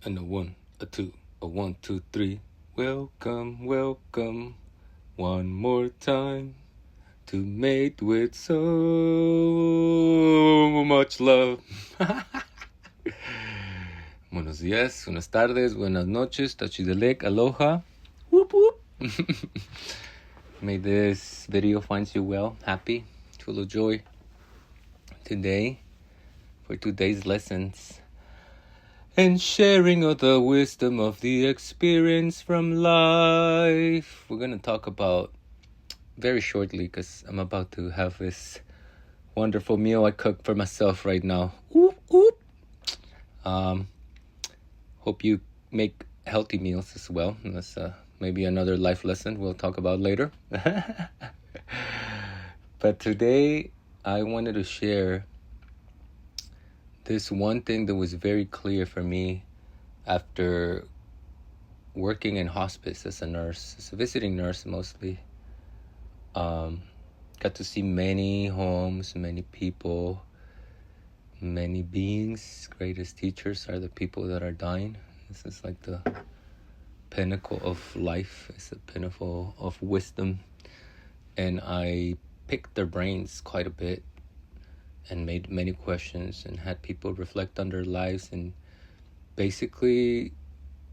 And a one, a two, a 1, 2, 3. Welcome, welcome, one more time to mate with so much love. Buenos días, buenas tardes, buenas noches, tachidelek, aloha. Whoop whoop. May this video finds you well, happy, full of joy today for today's lessons. And sharing of the wisdom of the experience from life. We're going to talk about very shortly because I'm about to have this wonderful meal I cooked for myself right now. Oop, oop. Hope you make healthy meals as well. And that's maybe another life lesson we'll talk about later. But today I wanted to share this one thing that was very clear for me after working in hospice as a nurse, as a visiting nurse mostly. Got to see many homes, many people, many beings. Greatest teachers are the people that are dying. This is like the pinnacle of life. It's the pinnacle of wisdom. And I picked their brains quite a bit and made many questions and had people reflect on their lives, and basically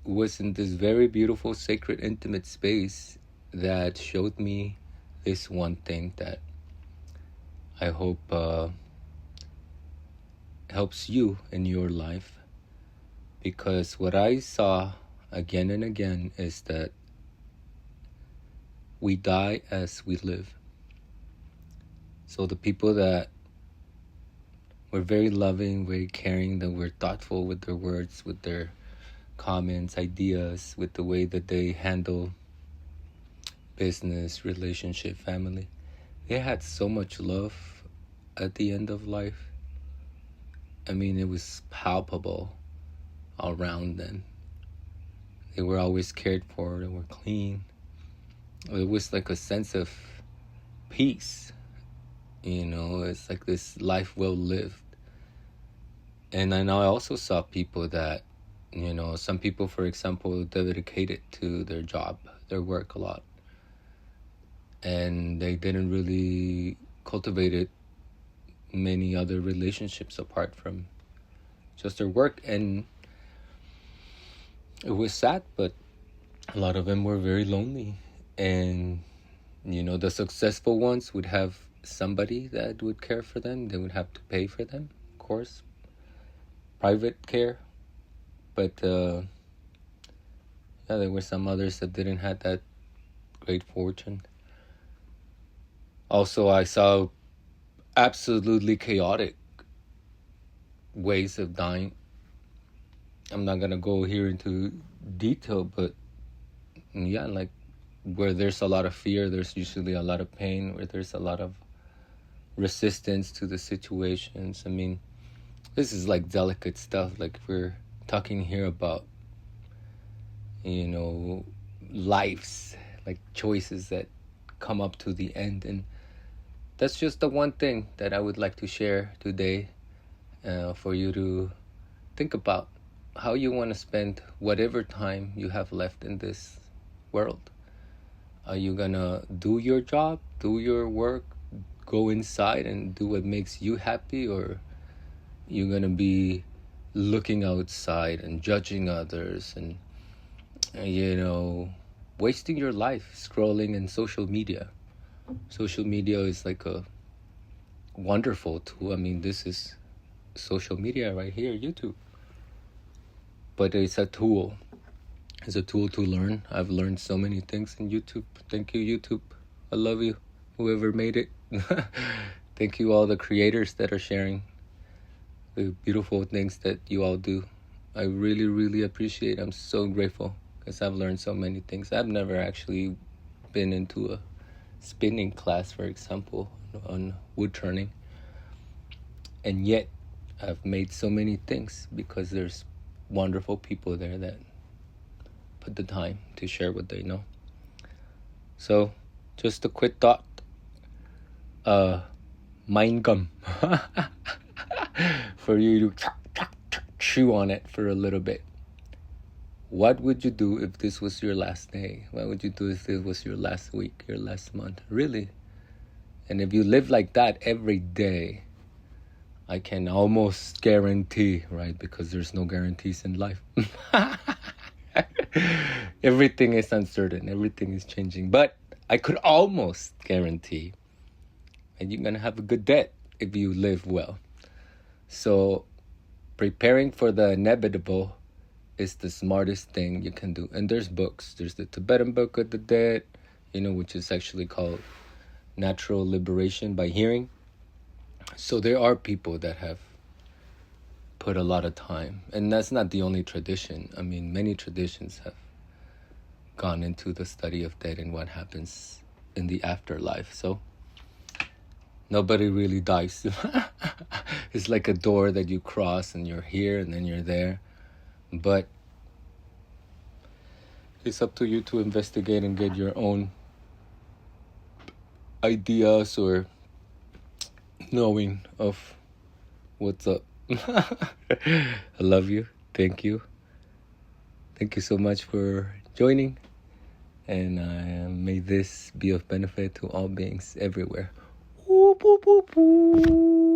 was in this very beautiful, sacred, intimate space that showed me this one thing that I hope helps you in your life. Because what I saw again and again is that we die as we live. So the people that were very loving, very caring, that were thoughtful with their words, with their comments, ideas, with the way that they handle business, relationship, family. They had so much love at the end of life. I mean, it was palpable around them. They were always cared for. They were clean. It was like a sense of peace. You know, it's like this life well lived. And then I also saw people that, you know, some people, for example, dedicated to their job, their work a lot. And they didn't really cultivate many other relationships apart from just their work. And it was sad, but a lot of them were very lonely. And, you know, the successful ones would have somebody that would care for them. They would have to pay for them, of course. Private care. But there were some others that didn't have that great fortune. Also, I saw absolutely chaotic ways of dying. I'm not gonna go here into detail, but yeah, like where there's a lot of fear, there's usually a lot of pain. Where there's a lot of resistance to the situations. I mean, this is like delicate stuff. Like we're talking here about, you know, lives, like choices that come up to the end. And that's just the one thing that I would like to share today for you to think about how you want to spend whatever time you have left in this world. Are you gonna do your job, do your work, go inside and do what makes you happy, or you're gonna be looking outside and judging others and, you know, wasting your life scrolling in social media? Social media is like a wonderful tool. I mean, this is social media right here, YouTube. But it's a tool. It's a tool to learn. I've learned so many things in YouTube. Thank you, YouTube. I love you, whoever made it. Thank you, all the creators that are sharing the beautiful things that you all do. I really, really appreciate it. I'm so grateful because I've learned so many things. I've never actually been into a spinning class, for example, on wood turning. And yet, I've made so many things because there's wonderful people there that put the time to share what they know. So, just a quick thought. Mind gum. For you to chew on it for a little bit. What would you do if this was your last day? What would you do if this was your last week, your last month? Really? And if you live like that every day, I can almost guarantee, right? Because there's no guarantees in life. Everything is uncertain. Everything is changing. But I could almost guarantee that you're going to have a good death if you live well. So preparing for the inevitable is the smartest thing you can do. And there's books. There's the Tibetan Book of the Dead, which is actually called Natural Liberation by Hearing. So there are people that have put a lot of time. And that's not the only tradition. I mean, many traditions have gone into the study of death and what happens in the afterlife. So nobody really dies. It's like a door that you cross and you're here and then you're there. But it's up to you to investigate and get your own ideas or knowing of what's up. I love you. Thank you. Thank you so much for joining. And may this be of benefit to all beings everywhere. Whoop, whoop, whoop, whoop.